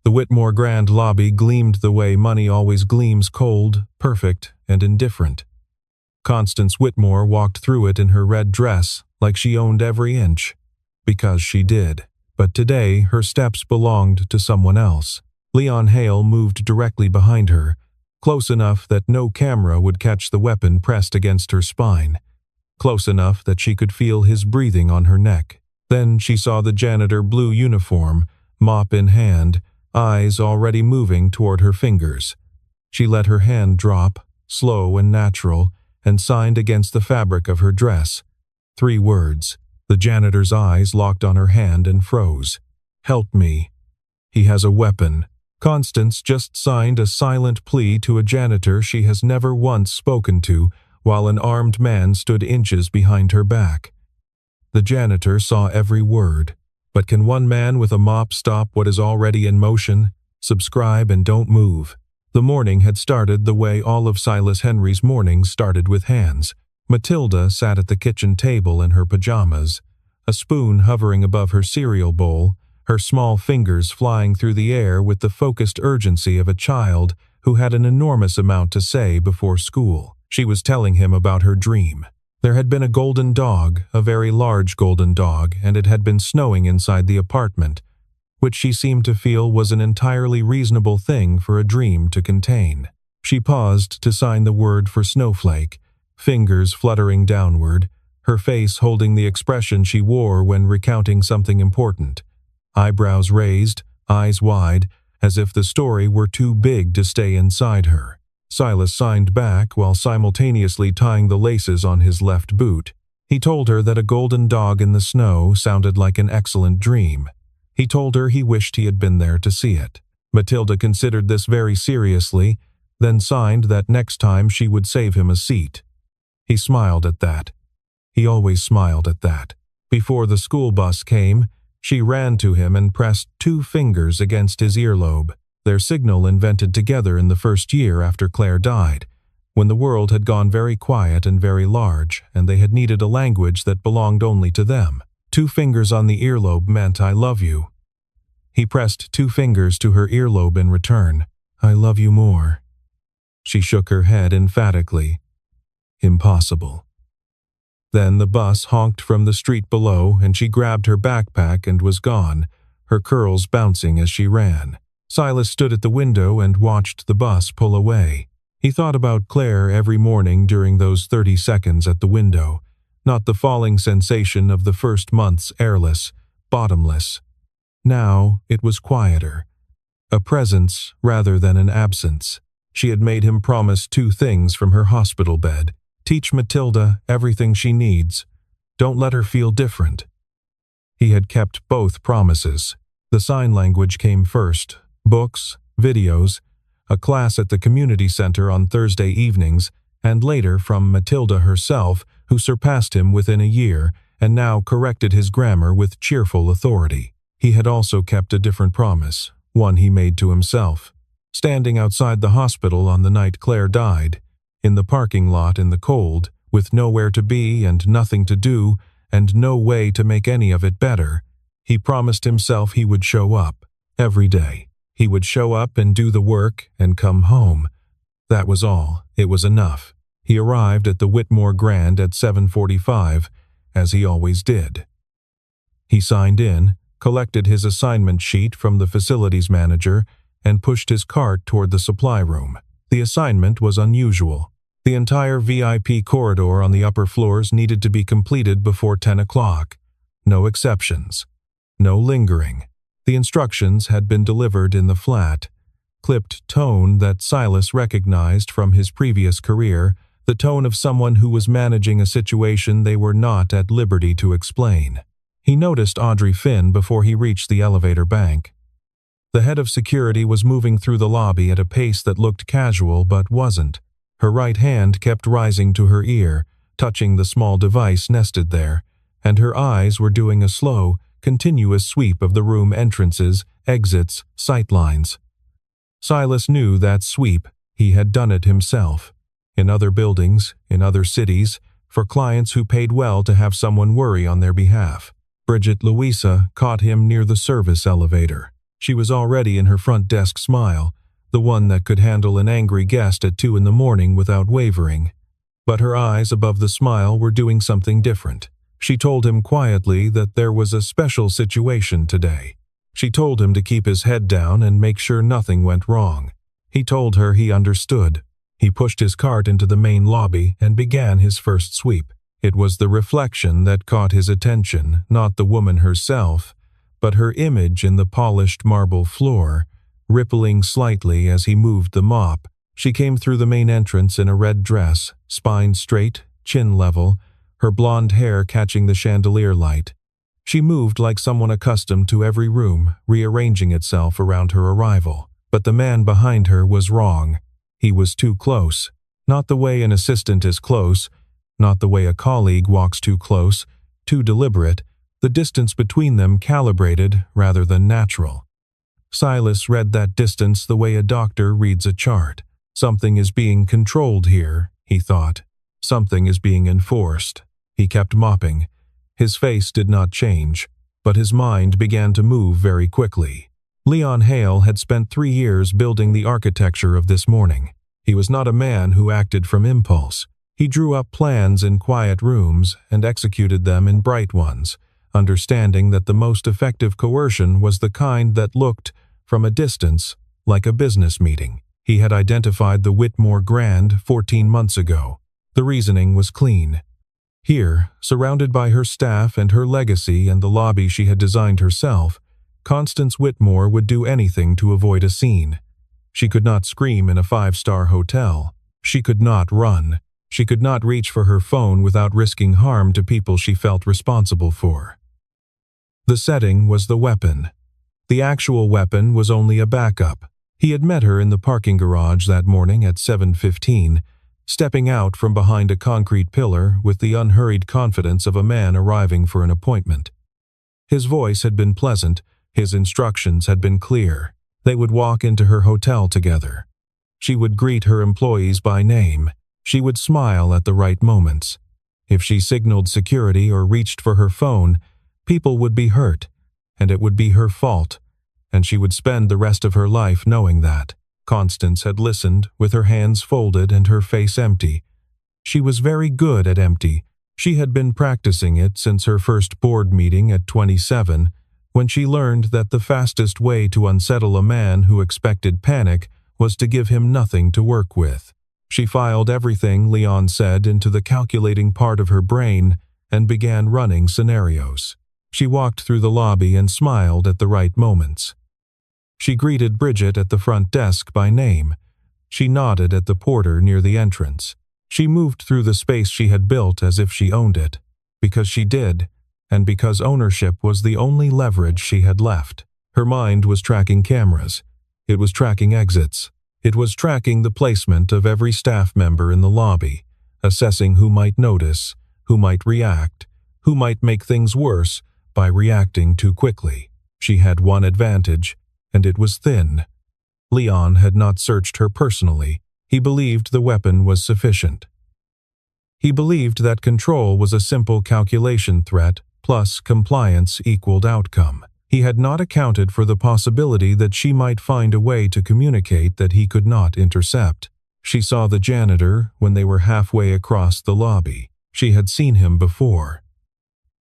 The Whitmore Grand lobby gleamed the way money always gleams, cold, perfect, and indifferent. Constance Whitmore walked through it in her red dress like she owned every inch. Because she did. But today her steps belonged to someone else. Leon Hale moved directly behind her, close enough that no camera would catch the weapon pressed against her spine, close enough that she could feel his breathing on her neck. Then she saw the janitor blue uniform, mop in hand, eyes already moving toward her fingers. She let her hand drop, slow and natural, and signed against the fabric of her dress. 3 words. The janitor's eyes locked on her hand and froze. "Help me. He has a weapon." Constance just signed a silent plea to a janitor she has never once spoken to, while an armed man stood inches behind her back. The janitor saw every word. But can one man with a mop stop what is already in motion? Subscribe and don't move. The morning had started the way all of Silas Henry's mornings started, with hands. Matilda sat at the kitchen table in her pajamas, a spoon hovering above her cereal bowl, her small fingers flying through the air with the focused urgency of a child who had an enormous amount to say before school. She was telling him about her dream. There had been a golden dog, a very large golden dog, and it had been snowing inside the apartment, which she seemed to feel was an entirely reasonable thing for a dream to contain. She paused to sign the word for snowflake, fingers fluttering downward, her face holding the expression she wore when recounting something important. Eyebrows raised, eyes wide, as if the story were too big to stay inside her. Silas signed back while simultaneously tying the laces on his left boot. He told her that a golden dog in the snow sounded like an excellent dream. He told her he wished he had been there to see it. Matilda considered this very seriously, then signed that next time she would save him a seat. He smiled at that. He always smiled at that. Before the school bus came, she ran to him and pressed 2 fingers against his earlobe, their signal invented together in the first year after Claire died, when the world had gone very quiet and very large, and they had needed a language that belonged only to them. 2 fingers on the earlobe meant "I love you." He pressed 2 fingers to her earlobe in return. "I love you more." She shook her head emphatically. Impossible. Then the bus honked from the street below, and she grabbed her backpack and was gone, her curls bouncing as she ran. Silas stood at the window and watched the bus pull away. He thought about Claire every morning during those 30 seconds at the window, not the falling sensation of the first months airless, bottomless. Now it was quieter. A presence rather than an absence. She had made him promise 2 things from her hospital bed. Teach Matilda everything she needs. Don't let her feel different. He had kept both promises. The sign language came first. Books, videos, a class at the community center on Thursday evenings, and later from Matilda herself, who surpassed him within a year and now corrected his grammar with cheerful authority. He had also kept a different promise, one he made to himself. Standing outside the hospital on the night Claire died, in the parking lot in the cold, with nowhere to be and nothing to do, and no way to make any of it better, he promised himself he would show up, every day. He would show up and do the work and come home. That was all. It was enough. He arrived at the Whitmore Grand at 7:45, as he always did. He signed in, collected his assignment sheet from the facilities manager, and pushed his cart toward the supply room. The assignment was unusual. The entire VIP corridor on the upper floors needed to be completed before 10 o'clock. No exceptions. No lingering. The instructions had been delivered in the flat, clipped tone that Silas recognized from his previous career, the tone of someone who was managing a situation they were not at liberty to explain. He noticed Audrey Finn before he reached the elevator bank. The head of security was moving through the lobby at a pace that looked casual but wasn't. Her right hand kept rising to her ear, touching the small device nested there, and her eyes were doing a slow, continuous sweep of the room entrances, exits, sightlines. Silas knew that sweep. He had done it himself. In other buildings, in other cities, for clients who paid well to have someone worry on their behalf. Bridget Louisa caught him near the service elevator. She was already in her front desk smile, the one that could handle an angry guest at 2 in the morning without wavering. But her eyes above the smile were doing something different. She told him quietly that there was a special situation today. She told him to keep his head down and make sure nothing went wrong. He told her he understood. He pushed his cart into the main lobby and began his first sweep. It was the reflection that caught his attention, not the woman herself, but her image in the polished marble floor, rippling slightly as he moved the mop. She came through the main entrance in a red dress, spine straight, chin level, her blonde hair catching the chandelier light. She moved like someone accustomed to every room, rearranging itself around her arrival. But the man behind her was wrong. He was too close. Not the way an assistant is close, not the way a colleague walks too close, too deliberate, the distance between them calibrated rather than natural. Silas read that distance the way a doctor reads a chart. Something is being controlled here, he thought. Something is being enforced. He kept mopping. His face did not change, but his mind began to move very quickly. Leon Hale had spent 3 years building the architecture of this morning. He was not a man who acted from impulse. He drew up plans in quiet rooms and executed them in bright ones, understanding that the most effective coercion was the kind that looked, from a distance, like a business meeting. He had identified the Whitmore Grand 14 months ago. The reasoning was clean. Here, surrounded by her staff and her legacy and the lobby she had designed herself, Constance Whitmore would do anything to avoid a scene. She could not scream in a 5-star hotel. She could not run. She could not reach for her phone without risking harm to people she felt responsible for. The setting was the weapon. The actual weapon was only a backup. He had met her in the parking garage that morning at 7:15, stepping out from behind a concrete pillar with the unhurried confidence of a man arriving for an appointment. His voice had been pleasant, his instructions had been clear. They would walk into her hotel together. She would greet her employees by name. She would smile at the right moments. If she signaled security or reached for her phone, people would be hurt, and it would be her fault, and she would spend the rest of her life knowing that. Constance had listened, with her hands folded and her face empty. She was very good at empty. She had been practicing it since her first board meeting at 27, when she learned that the fastest way to unsettle a man who expected panic was to give him nothing to work with. She filed everything Leon said into the calculating part of her brain and began running scenarios. She walked through the lobby and smiled at the right moments. She greeted Bridget at the front desk by name. She nodded at the porter near the entrance. She moved through the space she had built as if she owned it, because she did, and because ownership was the only leverage she had left. Her mind was tracking cameras. It was tracking exits. It was tracking the placement of every staff member in the lobby, assessing who might notice, who might react, who might make things worse by reacting too quickly. She had one advantage, and it was thin. Leon had not searched her personally. He believed the weapon was sufficient. He believed that control was a simple calculation threat plus compliance equaled outcome. He had not accounted for the possibility that she might find a way to communicate that he could not intercept. She saw the janitor when they were halfway across the lobby. She had seen him before.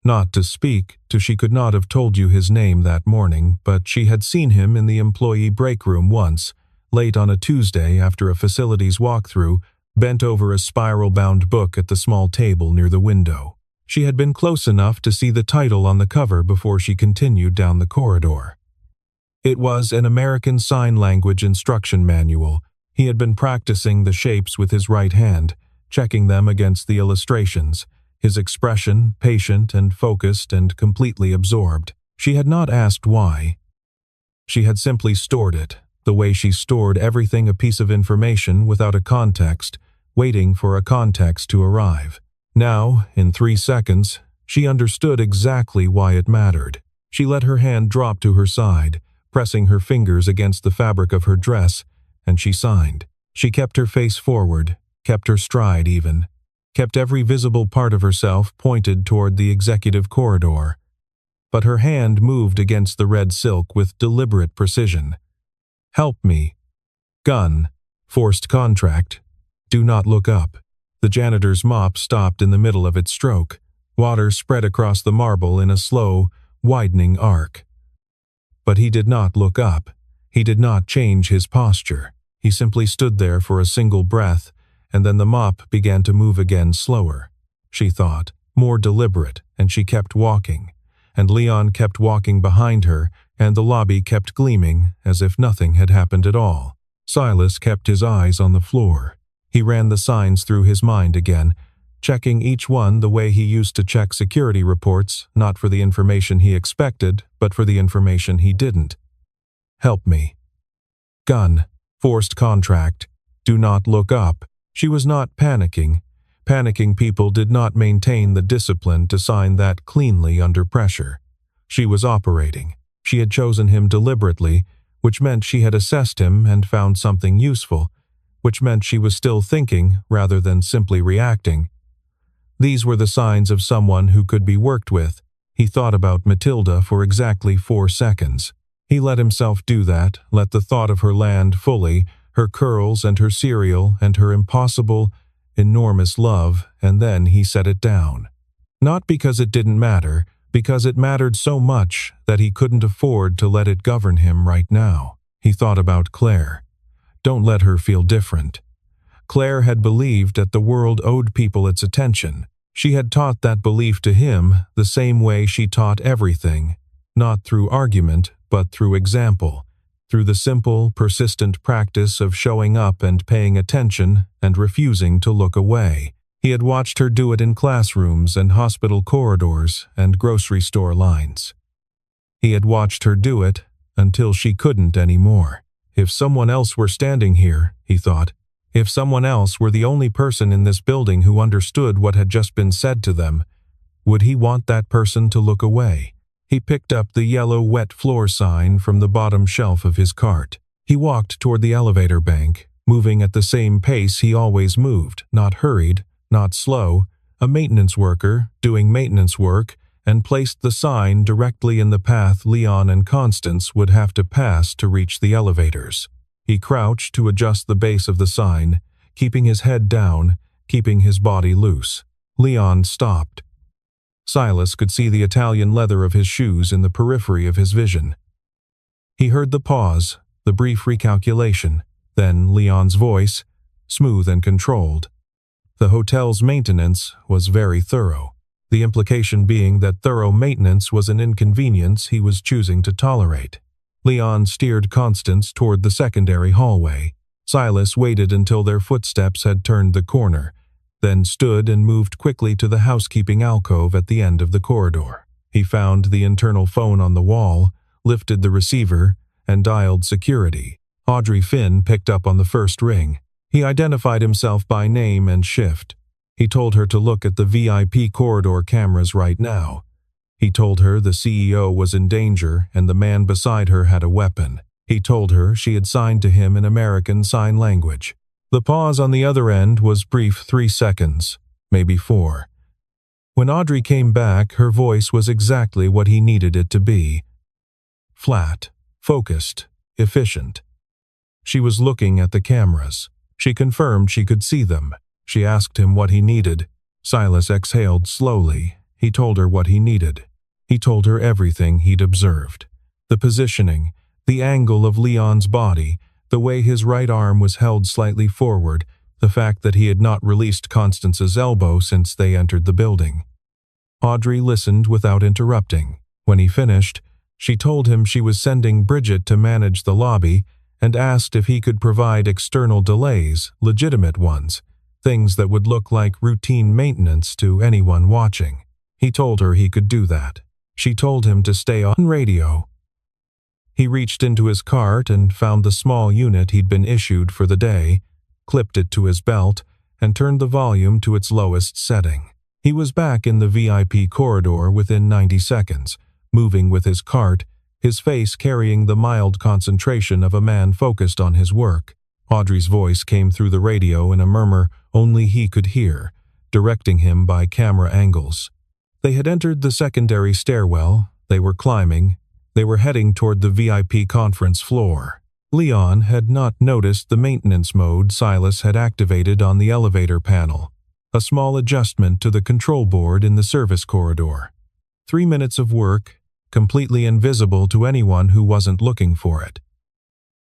Not to speak to she could not have told you his name that morning, but she had seen him in the employee break room once, late on a Tuesday after a facilities walkthrough, bent over a spiral-bound book at the small table near the window. She had been close enough to see the title on the cover before she continued down the corridor. It was an American Sign Language instruction manual. He had been practicing the shapes with his right hand, checking them against the illustrations, his expression patient and focused and completely absorbed. She had not asked why. She had simply stored it, the way she stored everything, a piece of information without a context, waiting for a context to arrive. Now, in 3 seconds, she understood exactly why it mattered. She let her hand drop to her side, pressing her fingers against the fabric of her dress, and she signed. She kept her face forward, kept her stride even, kept every visible part of herself pointed toward the executive corridor. but her hand moved against the red silk with deliberate precision. "Help me. Gun. Forced contract. Do not look up." The janitor's mop stopped in the middle of its stroke. Water spread across the marble in a slow, widening arc. But he did not look up. He did not change his posture. He simply stood there for a single breath, and then the mop began to move again slower. She thought, more deliberate, and she kept walking. And Leon kept walking behind her, and the lobby kept gleaming as if nothing had happened at all. Silas kept his eyes on the floor. He ran the signs through his mind again, checking each one the way he used to check security reports, not for the information he expected, but for the information he didn't. "Help me. Gun. Forced contract. Do not look up." She was not panicking. Panicking people did not maintain the discipline to sign that cleanly under pressure. She was operating. She had chosen him deliberately, which meant she had assessed him and found something useful, which meant she was still thinking rather than simply reacting. These were the signs of someone who could be worked with. He thought about Matilda for exactly 4 seconds. He let himself do that, let the thought of her land fully, her curls and her cereal and her impossible, enormous love, and then he set it down. Not because it didn't matter, because it mattered so much that he couldn't afford to let it govern him right now. He thought about Claire. Don't let her feel different. Claire had believed that the world owed people its attention. She had taught that belief to him the same way she taught everything, not through argument, but through example, through the simple, persistent practice of showing up and paying attention and refusing to look away. He had watched her do it in classrooms and hospital corridors and grocery store lines. He had watched her do it until she couldn't anymore. If someone else were standing here, he thought, if someone else were the only person in this building who understood what had just been said to them, would he want that person to look away? He picked up the yellow wet floor sign from the bottom shelf of his cart. He walked toward the elevator bank, moving at the same pace he always moved, not hurried, not slow, a maintenance worker doing maintenance work, and placed the sign directly in the path Leon and Constance would have to pass to reach the elevators. He crouched to adjust the base of the sign, keeping his head down, keeping his body loose. Leon stopped. Silas could see the Italian leather of his shoes in the periphery of his vision. He heard the pause, the brief recalculation, then Leon's voice, smooth and controlled. The hotel's maintenance was very thorough, the implication being that thorough maintenance was an inconvenience he was choosing to tolerate. Leon steered Constance toward the secondary hallway. Silas waited until their footsteps had turned the corner, then stood and moved quickly to the housekeeping alcove at the end of the corridor. He found the internal phone on the wall, lifted the receiver, and dialed security. Audrey Finn picked up on the first ring. He identified himself by name and shift. He told her to look at the VIP corridor cameras right now. He told her the CEO was in danger and the man beside her had a weapon. He told her she had signed to him in American Sign Language. The pause on the other end was brief 3 seconds, maybe 4. When Audrey came back, her voice was exactly what he needed it to be. Flat, focused, efficient. She was looking at the cameras. She confirmed she could see them. She asked him what he needed. Silas exhaled slowly. He told her what he needed. He told her everything he'd observed. The positioning, the angle of Leon's body, the way his right arm was held slightly forward, the fact that he had not released Constance's elbow since they entered the building. Audrey listened without interrupting. When he finished, she told him she was sending Bridget to manage the lobby and asked if he could provide external delays, legitimate ones, things that would look like routine maintenance to anyone watching. He told her he could do that. She told him to stay on radio. He reached into his cart and found the small unit he'd been issued for the day, clipped it to his belt, and turned the volume to its lowest setting. He was back in the VIP corridor within 90 seconds, moving with his cart, his face carrying the mild concentration of a man focused on his work. Audrey's voice came through the radio in a murmur only he could hear, directing him by camera angles. They had entered the secondary stairwell, They were climbing. They were heading toward the VIP conference floor. Leon had not noticed the maintenance mode Silas had activated on the elevator panel, a small adjustment to the control board in the service corridor. 3 minutes of work, completely invisible to anyone who wasn't looking for it.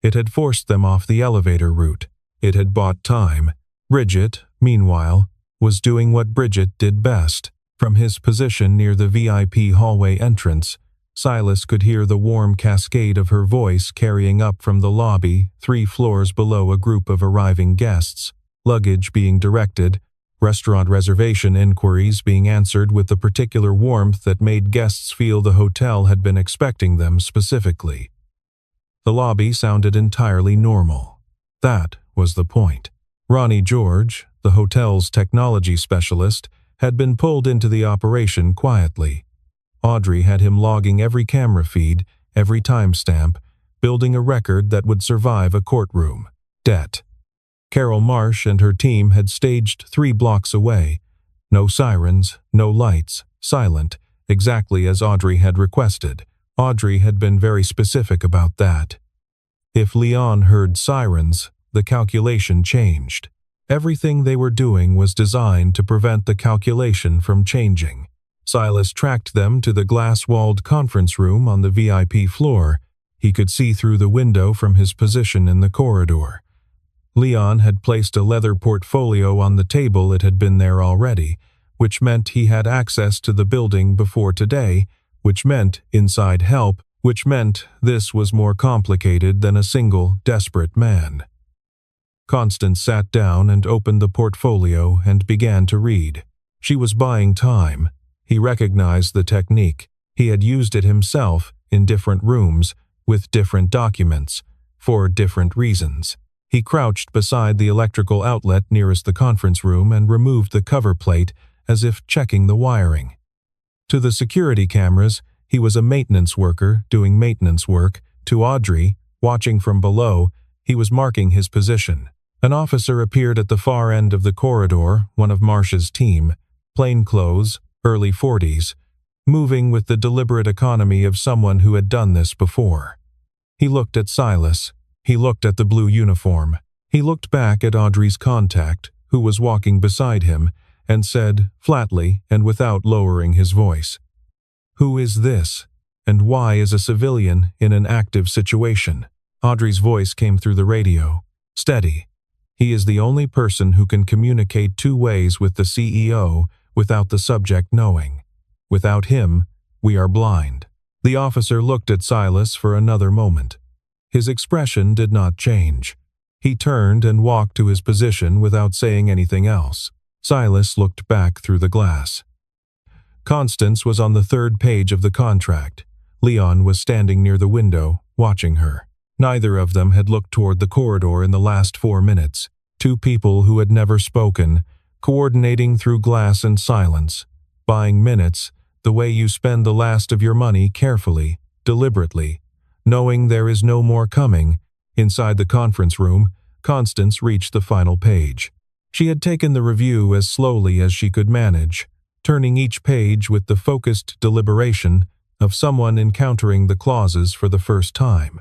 It had forced them off the elevator route. It had bought time. Bridget, meanwhile, was doing what Bridget did best. From his position near the VIP hallway entrance, Silas could hear the warm cascade of her voice carrying up from the lobby 3 floors below a group of arriving guests, luggage being directed, restaurant reservation inquiries being answered with the particular warmth that made guests feel the hotel had been expecting them specifically. The lobby sounded entirely normal. That was the point. Ronnie George, the hotel's technology specialist, had been pulled into the operation quietly. Audrey had him logging every camera feed, every timestamp, building a record that would survive a courtroom. Debt. Carol Marsh and her team had staged 3 blocks away. No sirens, no lights, silent, exactly as Audrey had requested. Audrey had been very specific about that. If Leon heard sirens, the calculation changed. Everything they were doing was designed to prevent the calculation from changing. Silas tracked them to the glass-walled conference room on the VIP floor. He could see through the window from his position in the corridor. Leon had placed a leather portfolio on the table. It had been there already, which meant he had access to the building before today, which meant inside help, which meant this was more complicated than a single, desperate man. Constance sat down and opened the portfolio and began to read. She was buying time. He recognized the technique. He had used it himself in different rooms, with different documents, for different reasons. He crouched beside the electrical outlet nearest the conference room and removed the cover plate as if checking the wiring. To the security cameras, he was a maintenance worker doing maintenance work. To Audrey, watching from below, he was marking his position. An officer appeared at the far end of the corridor, one of Marsh's team, plainclothes, early 40s, moving with the deliberate economy of someone who had done this before. He looked at Silas. He looked at the blue uniform. He looked back at Audrey's contact, who was walking beside him, and said, flatly and without lowering his voice, "Who is this? And why is a civilian in an active situation?" Audrey's voice came through the radio. Steady. "He is the only person who can communicate 2 ways with the CEO without the subject knowing. Without him, we are blind." The officer looked at Silas for another moment. His expression did not change. He turned and walked to his position without saying anything else. Silas looked back through the glass. Constance was on the 3rd page of the contract. Leon was standing near the window, watching her. Neither of them had looked toward the corridor in the last 4 minutes. 2 people who had never spoken, coordinating through glass and silence, buying minutes, the way you spend the last of your money carefully, deliberately, knowing there is no more coming. Inside the conference room, Constance reached the final page. She had taken the review as slowly as she could manage, turning each page with the focused deliberation of someone encountering the clauses for the first time,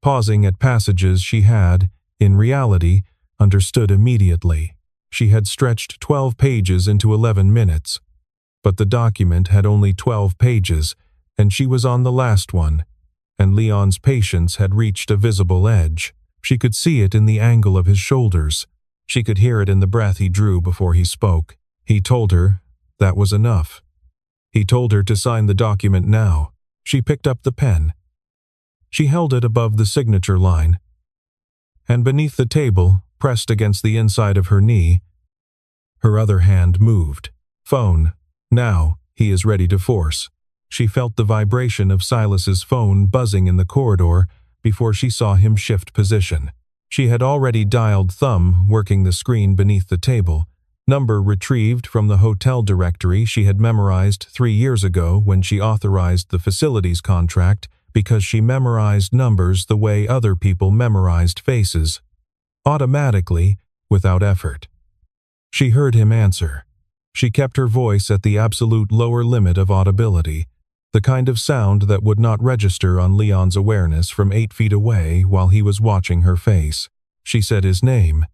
pausing at passages she had, in reality, understood immediately. She had stretched 12 pages into 11 minutes, but the document had only 12 pages, and she was on the last one, and Leon's patience had reached a visible edge. She could see it in the angle of his shoulders. She could hear it in the breath he drew before he spoke. He told her that was enough. He told her to sign the document now. She picked up the pen. She held it above the signature line, and beneath the table, pressed against the inside of her knee, her other hand moved. Phone. Now, he is ready to force. She felt the vibration of Silas's phone buzzing in the corridor before she saw him shift position. She had already dialed thumb, working the screen beneath the table. Number retrieved from the hotel directory she had memorized 3 years ago when she authorized the facilities contract, because she memorized numbers the way other people memorized faces, automatically, without effort. She heard him answer. She kept her voice at the absolute lower limit of audibility. the kind of sound that would not register on Leon's awareness from 8 feet away while he was watching her face. She said his name.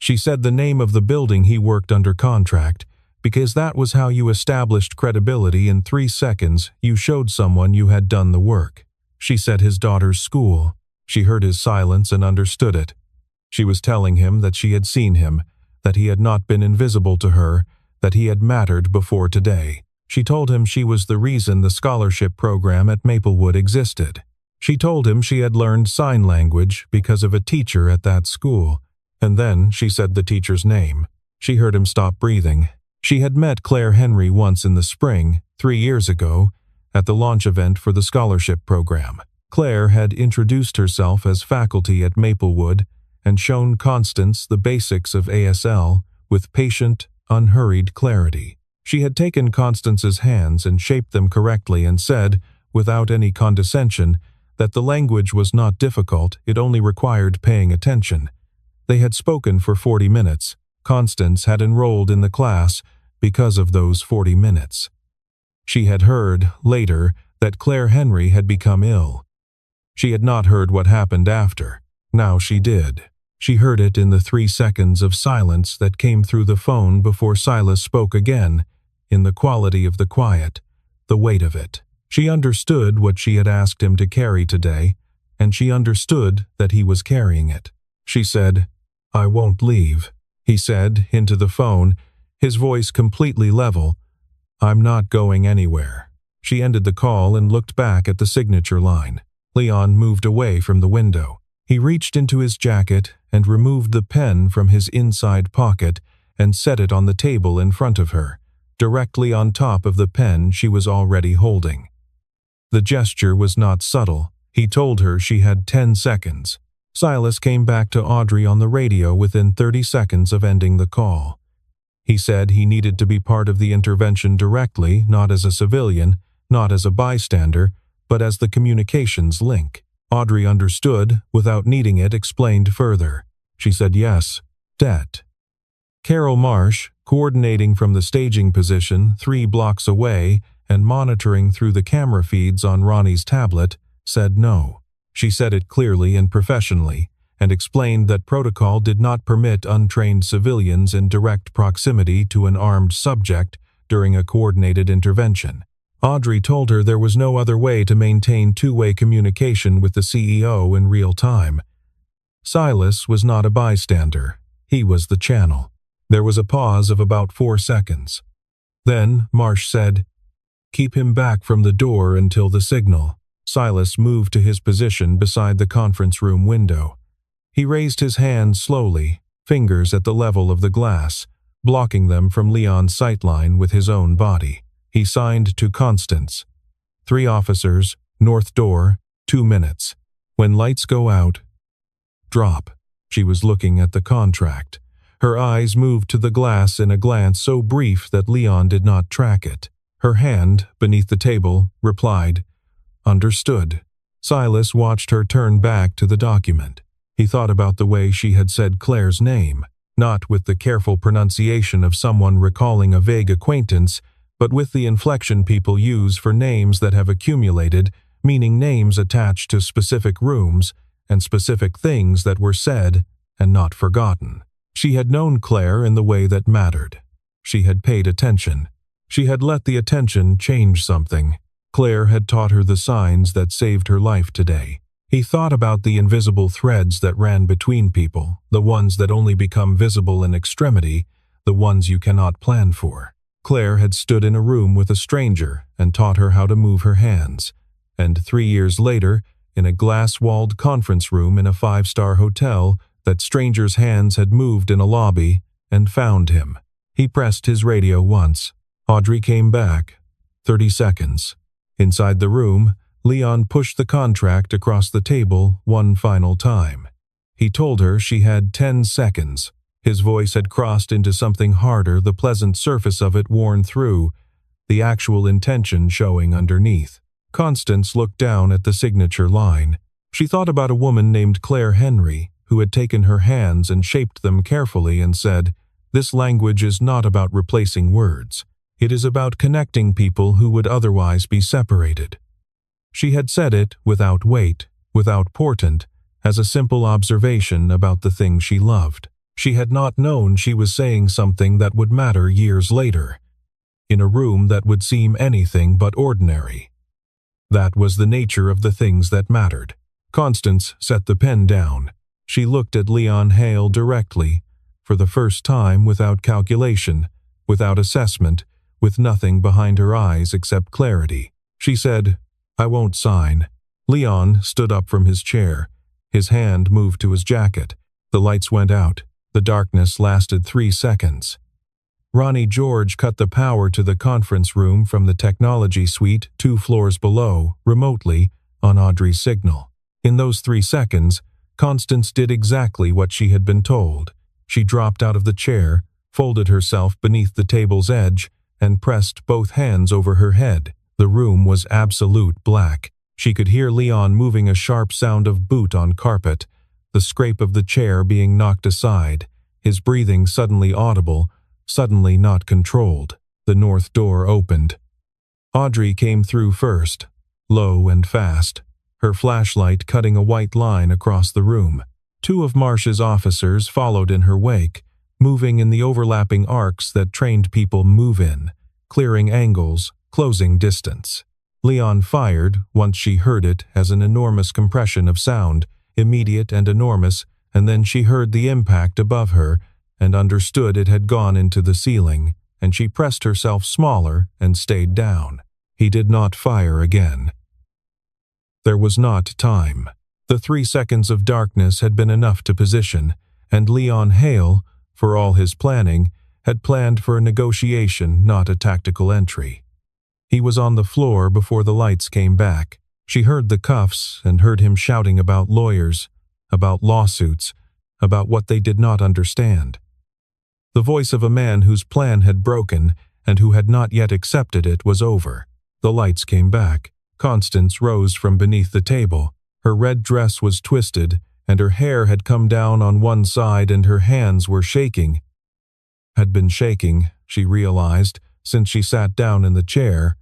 She said the name of the building he worked under contract, because that was how you established credibility. In 3 seconds, you showed someone you had done the work. She said his daughter's school. She heard his silence and understood it. She was telling him that she had seen him, that he had not been invisible to her, that he had mattered before today. She told him she was the reason the scholarship program at Maplewood existed. She told him she had learned sign language because of a teacher at that school. And then she said the teacher's name. She heard him stop breathing. She had met Claire Henry once in the spring, 3 years ago, at the launch event for the scholarship program. Claire had introduced herself as faculty at Maplewood and shown Constance the basics of ASL with patient, unhurried clarity. She had taken Constance's hands and shaped them correctly and said, without any condescension, that the language was not difficult, it only required paying attention. They had spoken for 40 minutes. Constance had enrolled in the class because of those 40 minutes. She had heard, later, that Claire Henry had become ill. She had not heard what happened after. Now she did. She heard it in the 3 seconds of silence that came through the phone before Silas spoke again, in the quality of the quiet, the weight of it. She understood what she had asked him to carry today, and she understood that he was carrying it. She said, "I won't leave," he said into the phone, his voice completely level. "I'm not going anywhere." She ended the call and looked back at the signature line. Leon moved away from the window. He reached into his jacket and removed the pen from his inside pocket and set it on the table in front of her, directly on top of the pen she was already holding. The gesture was not subtle. He told her she had 10 seconds. Silas came back to Audrey on the radio within 30 seconds of ending the call. He said he needed to be part of the intervention directly, not as a civilian, not as a bystander, but as the communications link. Audrey understood, without needing it explained further. She said yes. Det. Carol Marsh, coordinating from the staging position 3 blocks away and monitoring through the camera feeds on Ronnie's tablet, said no. She said it clearly and professionally, and explained that protocol did not permit untrained civilians in direct proximity to an armed subject during a coordinated intervention. Audrey told her there was no other way to maintain two-way communication with the CEO in real time. Silas was not a bystander. He was the channel. There was a pause of about 4 seconds. Then Marsh said, "Keep him back from the door until the signal." Silas moved to his position beside the conference room window. He raised his hands slowly, fingers at the level of the glass, blocking them from Leon's sightline with his own body. He signed to Constance. 3 officers, north door, 2 minutes. When lights go out, drop. She was looking at the contract. Her eyes moved to the glass in a glance so brief that Leon did not track it. Her hand, beneath the table, replied, "Understood." Silas watched her turn back to the document. He thought about the way she had said Claire's name, not with the careful pronunciation of someone recalling a vague acquaintance, but with the inflection people use for names that have accumulated, meaning names attached to specific rooms and specific things that were said and not forgotten. She had known Claire in the way that mattered. She had paid attention. She had let the attention change something. Claire had taught her the signs that saved her life today. He thought about the invisible threads that ran between people, the ones that only become visible in extremity, the ones you cannot plan for. Claire had stood in a room with a stranger and taught her how to move her hands. And 3 years later, in a glass-walled conference room in a 5-star hotel, that stranger's hands had moved in a lobby and found him. He pressed his radio once. Audrey came back. 30 seconds. Inside the room, Leon pushed the contract across the table one final time. He told her she had 10 seconds. His voice had crossed into something harder, the pleasant surface of it worn through, the actual intention showing underneath. Constance looked down at the signature line. She thought about a woman named Claire Henry, who had taken her hands and shaped them carefully and said, "This language is not about replacing words. It is about connecting people who would otherwise be separated. She had said it without weight, without portent, as a simple observation about the thing she loved. She had not known she was saying something that would matter years later, in a room that would seem anything but ordinary. That was the nature of the things that mattered. Constance set the pen down. She looked at Leon Hale directly, for the first time without calculation, without assessment, with nothing behind her eyes except clarity. She said, "I won't sign." Leon stood up from his chair. His hand moved to his jacket. The lights went out. The darkness lasted 3 seconds. Ronnie George cut the power to the conference room from the technology suite 2 floors below, remotely, on Audrey's signal. In those 3 seconds, Constance did exactly what she had been told. She dropped out of the chair, folded herself beneath the table's edge, and pressed both hands over her head. The room was absolute black. She could hear Leon moving a sharp sound of boot on carpet, the scrape of the chair being knocked aside, his breathing suddenly audible, suddenly not controlled. The north door opened. Audrey came through first, low and fast, her flashlight cutting a white line across the room. 2 of Marsh's officers followed in her wake, moving in the overlapping arcs that trained people move in, clearing angles, closing distance. Leon fired once she heard it as an enormous compression of sound, immediate and enormous, and then she heard the impact above her and understood it had gone into the ceiling, and she pressed herself smaller and stayed down. He did not fire again. There was not time. The 3 seconds of darkness had been enough to position, and Leon Hale, for all his planning, had planned for a negotiation, not a tactical entry. He was on the floor before the lights came back. She heard the cuffs and heard him shouting about lawyers, about lawsuits, about what they did not understand. The voice of a man whose plan had broken and who had not yet accepted it was over. The lights came back. Constance rose from beneath the table. Her red dress was twisted, and her hair had come down on one side and her hands were shaking. Had been shaking, she realized, since she sat down in the chair,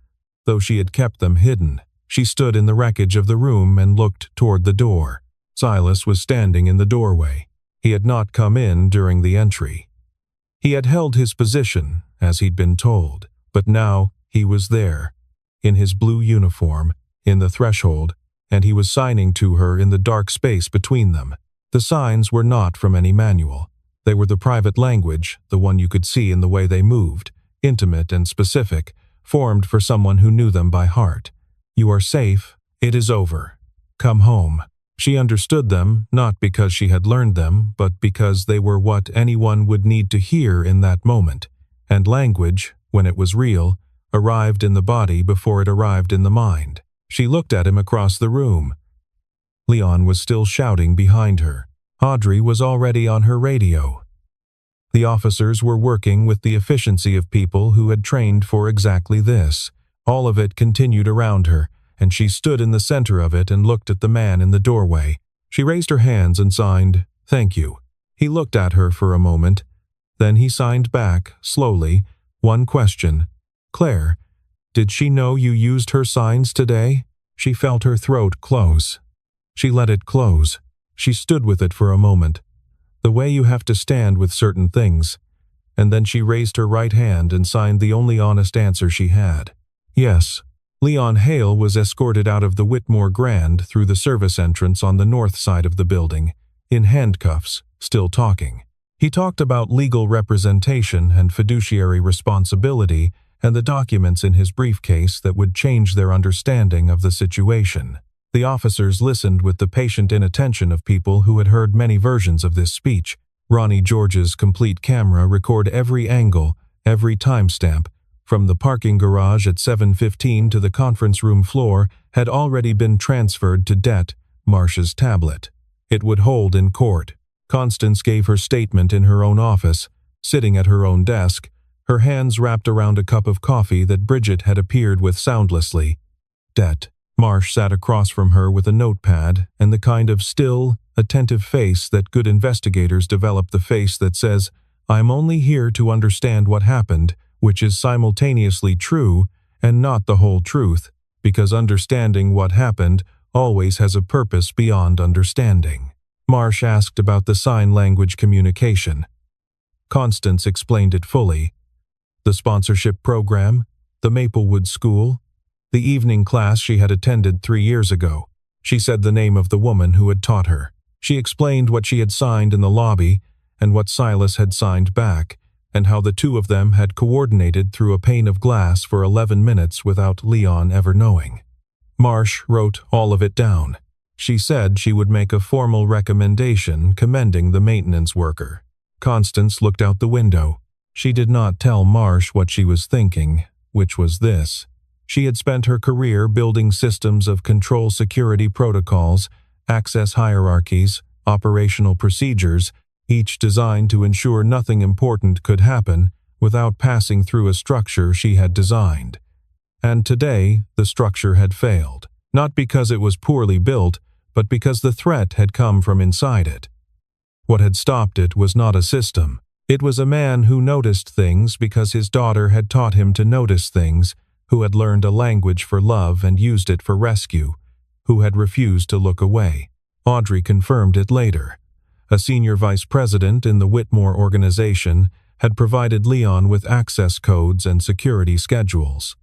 though she had kept them hidden. She stood in the wreckage of the room and looked toward the door. Silas was standing in the doorway. He had not come in during the entry. He had held his position, as he'd been told, but now he was there, in his blue uniform, in the threshold, and he was signing to her in the dark space between them. The signs were not from any manual. They were the private language, the one you could see in the way they moved, intimate and specific, formed for someone who knew them by heart. "You are safe. It is over. Come home." She understood them, not because she had learned them, but because they were what anyone would need to hear in that moment. And language, when it was real, arrived in the body before it arrived in the mind. She looked at him across the room. Leon was still shouting behind her. Audrey was already on her radio. The officers were working with the efficiency of people who had trained for exactly this. All of it continued around her, and she stood in the center of it and looked at the man in the doorway. She raised her hands and signed, "Thank you." He looked at her for a moment. Then he signed back, slowly, one question. "Claire, did she know you used her signs today?" She felt her throat close. She let it close. She stood with it for a moment. The way you have to stand with certain things. And then she raised her right hand and signed the only honest answer she had. Yes. Leon Hale was escorted out of the Whitmore Grand through the service entrance on the north side of the building, in handcuffs, still talking. He talked about legal representation and fiduciary responsibility and the documents in his briefcase that would change their understanding of the situation. The officers listened with the patient inattention of people who had heard many versions of this speech. Ronnie George's complete camera recorded every angle, every timestamp, from the parking garage at 7:15 to the conference room floor, had already been transferred to Det, Marsh's tablet. It would hold in court. Constance gave her statement in her own office, sitting at her own desk, her hands wrapped around a cup of coffee that Bridget had appeared with soundlessly. Det. Marsh sat across from her with a notepad and the kind of still, attentive face that good investigators develop, the face that says, "I'm only here to understand what happened," which is simultaneously true and not the whole truth, because understanding what happened always has a purpose beyond understanding. Marsh asked about the sign language communication. Constance explained it fully. The sponsorship program, the Maplewood School, the evening class she had attended 3 years ago. She said the name of the woman who had taught her. She explained what she had signed in the lobby and what Silas had signed back, and how the two of them had coordinated through a pane of glass for 11 minutes without Leon ever knowing. Marsh wrote all of it down. She said she would make a formal recommendation commending the maintenance worker. Constance looked out the window. She did not tell Marsh what she was thinking, which was this. She had spent her career building systems of control security protocols, access hierarchies, operational procedures, each designed to ensure nothing important could happen without passing through a structure she had designed. And today, the structure had failed, not because it was poorly built, but because the threat had come from inside it. What had stopped it was not a system. It was a man who noticed things because his daughter had taught him to notice things, who had learned a language for love and used it for rescue, who had refused to look away. Audrey confirmed it later. A senior vice president in the Whitmore organization had provided Leon with access codes and security schedules.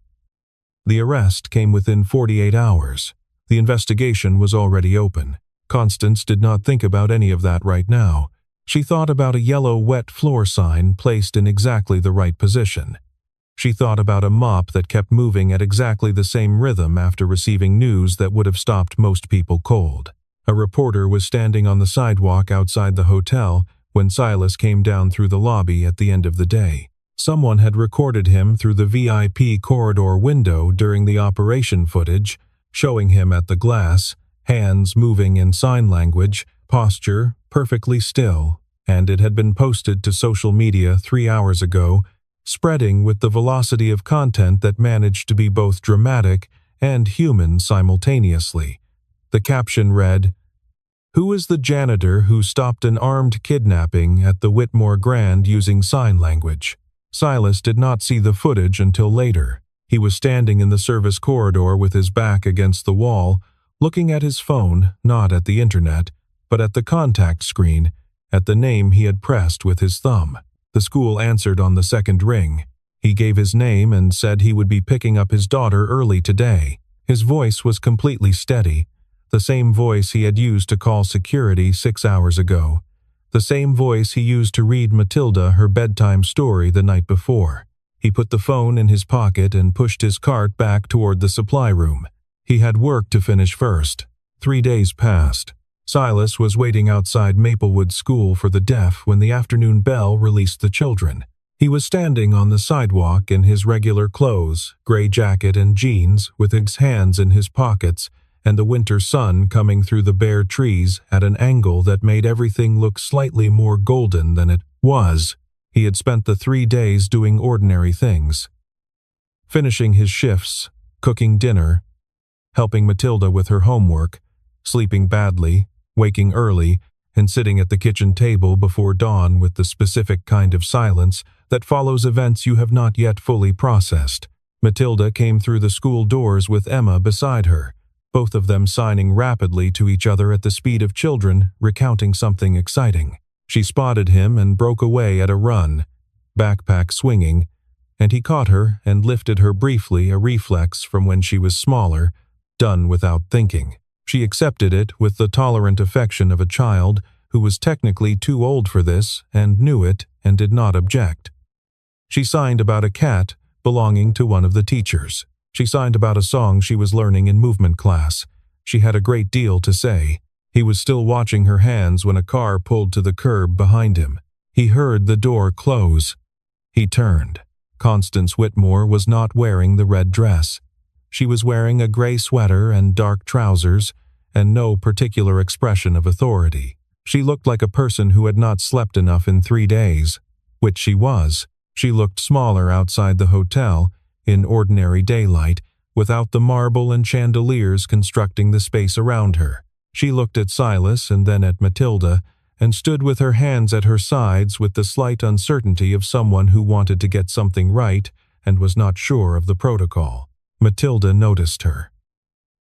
The arrest came within 48 hours. The investigation was already open. Constance did not think about any of that right now. She thought about a yellow wet floor sign placed in exactly the right position. She thought about a mop that kept moving at exactly the same rhythm after receiving news that would have stopped most people cold. A reporter was standing on the sidewalk outside the hotel when Silas came down through the lobby at the end of the day. Someone had recorded him through the VIP corridor window during the operation footage, showing him at the glass, hands moving in sign language, posture perfectly still, and it had been posted to social media 3 hours ago, spreading with the velocity of content that managed to be both dramatic and human simultaneously. The caption read, "Who is the janitor who stopped an armed kidnapping at the Whitmore Grand using sign language?" Silas did not see the footage until later. He was standing in the service corridor with his back against the wall, looking at his phone, not at the internet, but at the contact screen, at the name he had pressed with his thumb. The school answered on the second ring. He gave his name and said he would be picking up his daughter early today. His voice was completely steady, the same voice he had used to call security 6 hours ago, the same voice he used to read Matilda her bedtime story the night before. He put the phone in his pocket and pushed his cart back toward the supply room. He had work to finish first. 3 days passed. Silas was waiting outside Maplewood School for the deaf when the afternoon bell released the children. He was standing on the sidewalk in his regular clothes, gray jacket and jeans, with his hands in his pockets, and the winter sun coming through the bare trees at an angle that made everything look slightly more golden than it was. He had spent the 3 days doing ordinary things. Finishing his shifts, cooking dinner, helping Matilda with her homework, sleeping badly, waking early, and sitting at the kitchen table before dawn with the specific kind of silence that follows events you have not yet fully processed. Matilda came through the school doors with Emma beside her, both of them signing rapidly to each other at the speed of children recounting something exciting. She spotted him and broke away at a run, backpack swinging, and he caught her and lifted her briefly, a reflex from when she was smaller, done without thinking. She accepted it with the tolerant affection of a child who was technically too old for this and knew it and did not object. She signed about a cat belonging to one of the teachers. She signed about a song she was learning in movement class. She had a great deal to say. He was still watching her hands when a car pulled to the curb behind him. He heard the door close. He turned. Constance Whitmore was not wearing the red dress. She was wearing a gray sweater and dark trousers, and no particular expression of authority. She looked like a person who had not slept enough in 3 days, which she was. She looked smaller outside the hotel, in ordinary daylight, without the marble and chandeliers constructing the space around her. She looked at Silas and then at Matilda, and stood with her hands at her sides with the slight uncertainty of someone who wanted to get something right and was not sure of the protocol. Matilda noticed her.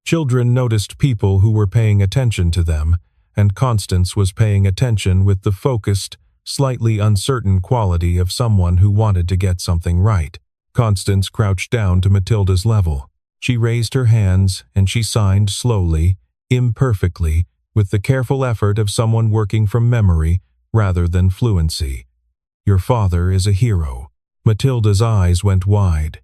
Children noticed people who were paying attention to them, and Constance was paying attention with the focused, slightly uncertain quality of someone who wanted to get something right. Constance crouched down to Matilda's level. She raised her hands and she signed slowly, imperfectly, with the careful effort of someone working from memory rather than fluency. "Your father is a hero." Matilda's eyes went wide.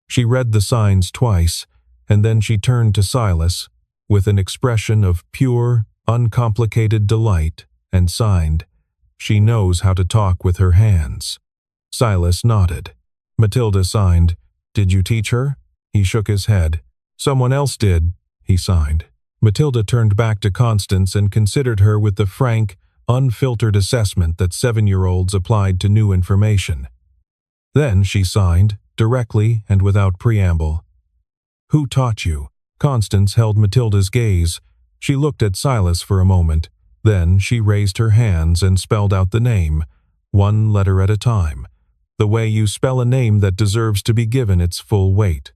She read the signs twice, and then she turned to Silas with an expression of pure, uncomplicated delight and signed, "She knows how to talk with her hands." Silas nodded. Matilda signed, "Did you teach her?" He shook his head. "Someone else did," he signed. Matilda turned back to Constance and considered her with the frank, unfiltered assessment that 7-year-olds applied to new information. Then she signed, directly and without preamble. "Who taught you?" Constance held Matilda's gaze. She looked at Silas for a moment. Then she raised her hands and spelled out the name, one letter at a time, the way you spell a name that deserves to be given its full weight.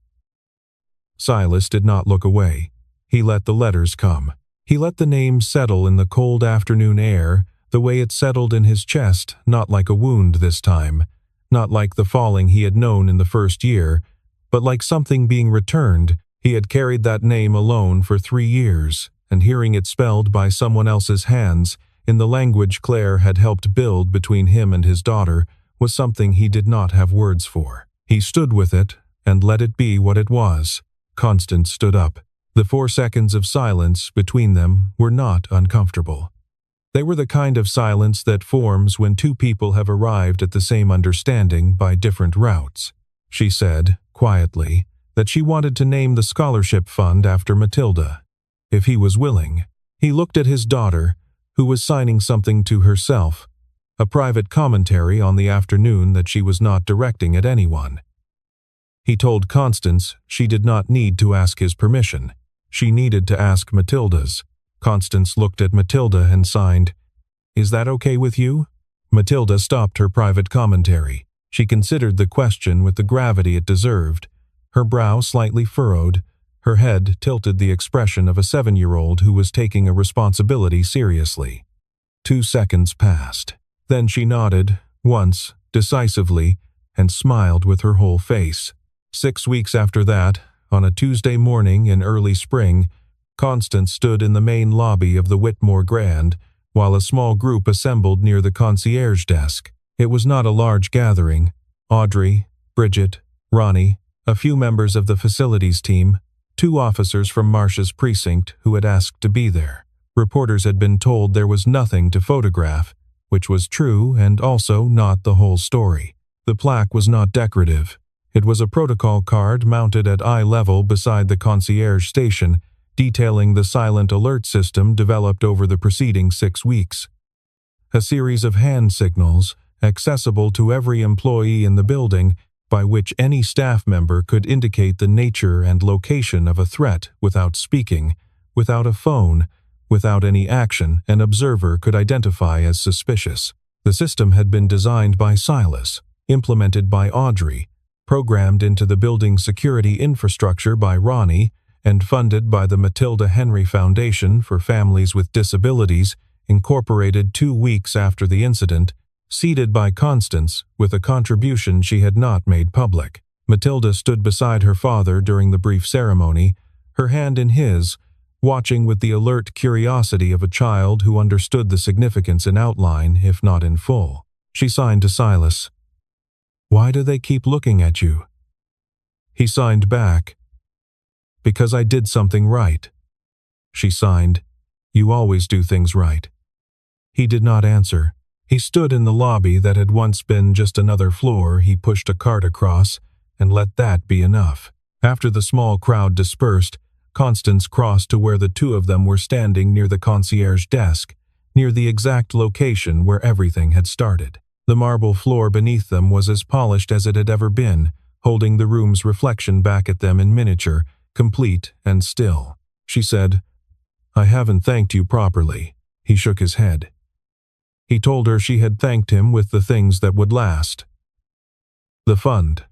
Silas did not look away. He let the letters come. He let the name settle in the cold afternoon air, the way it settled in his chest, not like a wound this time, not like the falling he had known in the first year, but like something being returned. He had carried that name alone for 3 years, and hearing it spelled by someone else's hands, in the language Claire had helped build between him and his daughter, was something he did not have words for. He stood with it, and let it be what it was. Constance stood up. The 4 seconds of silence between them were not uncomfortable. They were the kind of silence that forms when two people have arrived at the same understanding by different routes. She said, quietly, that she wanted to name the scholarship fund after Matilda, if he was willing. He looked at his daughter, who was signing something to herself, a private commentary on the afternoon that she was not directing at anyone. He told Constance she did not need to ask his permission. She needed to ask Matilda's. Constance looked at Matilda and signed, "Is that okay with you?" Matilda stopped her private commentary. She considered the question with the gravity it deserved, her brow slightly furrowed, her head tilted the expression of a 7-year-old who was taking a responsibility seriously. 2 seconds passed. Then she nodded, once, decisively, and smiled with her whole face. 6 weeks after that, on a Tuesday morning in early spring, Constance stood in the main lobby of the Whitmore Grand, while a small group assembled near the concierge desk. It was not a large gathering. Audrey, Bridget, Ronnie, a few members of the facilities team, 2 officers from Marcia's precinct who had asked to be there. Reporters had been told there was nothing to photograph, which was true and also not the whole story. The plaque was not decorative. It was a protocol card mounted at eye level beside the concierge station, detailing the silent alert system developed over the preceding 6 weeks. A series of hand signals, accessible to every employee in the building, by which any staff member could indicate the nature and location of a threat without speaking, without a phone, without any action an observer could identify as suspicious. The system had been designed by Silas, implemented by Audrey, programmed into the building's security infrastructure by Ronnie, and funded by the Matilda Henry Foundation for Families with Disabilities, incorporated 2 weeks after the incident, seeded by Constance with a contribution she had not made public. Matilda stood beside her father during the brief ceremony, her hand in his, watching with the alert curiosity of a child who understood the significance in outline, if not in full. She signed to Silas. "Why do they keep looking at you?" He signed back, "Because I did something right." She signed, "You always do things right." He did not answer. He stood in the lobby that had once been just another floor. He pushed a cart across, and let that be enough. After the small crowd dispersed, Constance crossed to where the 2 of them were standing near the concierge desk, near the exact location where everything had started. The marble floor beneath them was as polished as it had ever been, holding the room's reflection back at them in miniature, complete and still. She said, "I haven't thanked you properly." He shook his head. He told her she had thanked him with the things that would last. The fund,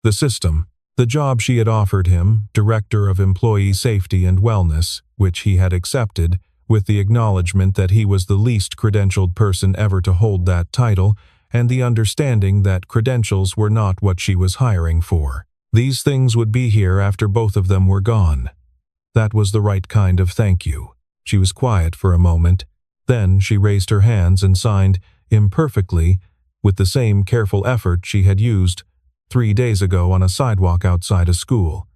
the system, the job she had offered him, Director of Employee Safety and Wellness, which he had accepted, with the acknowledgement that he was the least credentialed person ever to hold that title, and the understanding that credentials were not what she was hiring for. These things would be here after both of them were gone. That was the right kind of thank you. She was quiet for a moment. Then she raised her hands and signed, imperfectly, with the same careful effort she had used 3 days ago on a sidewalk outside a school.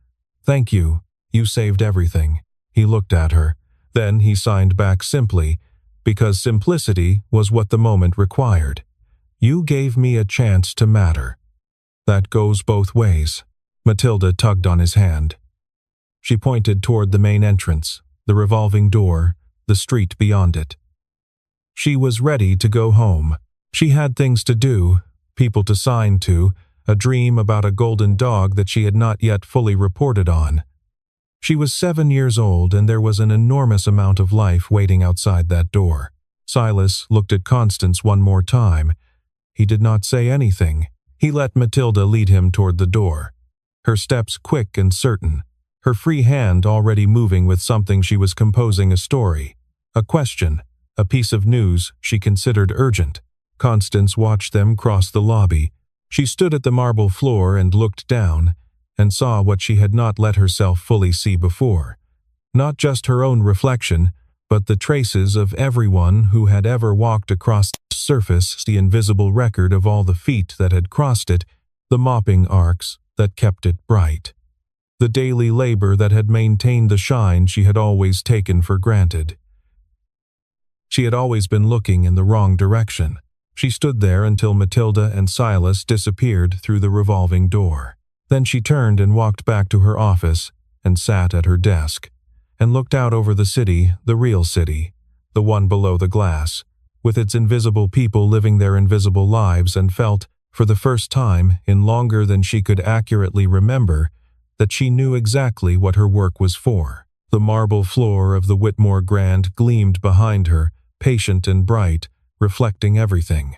"Thank you. You saved everything." He looked at her. Then he signed back simply, because simplicity was what the moment required. "You gave me a chance to matter." "That goes both ways." Matilda tugged on his hand. She pointed toward the main entrance, the revolving door, the street beyond it. She was ready to go home. She had things to do, people to sign to, a dream about a golden dog that she had not yet fully reported on. She was 7 years old, and there was an enormous amount of life waiting outside that door. Silas looked at Constance one more time. He did not say anything. He let Matilda lead him toward the door, her steps quick and certain, her free hand already moving with something she was composing a story, a question, a piece of news she considered urgent. Constance watched them cross the lobby. She stood at the marble floor and looked down, and saw what she had not let herself fully see before. Not just her own reflection, but the traces of everyone who had ever walked across the surface, the invisible record of all the feet that had crossed it, the mopping arcs that kept it bright, the daily labor that had maintained the shine she had always taken for granted. She had always been looking in the wrong direction. She stood there until Matilda and Silas disappeared through the revolving door. Then she turned and walked back to her office and sat at her desk and looked out over the city, the real city, the one below the glass, with its invisible people living their invisible lives, and felt, for the first time in longer than she could accurately remember, that she knew exactly what her work was for. The marble floor of the Whitmore Grand gleamed behind her, patient and bright, reflecting everything.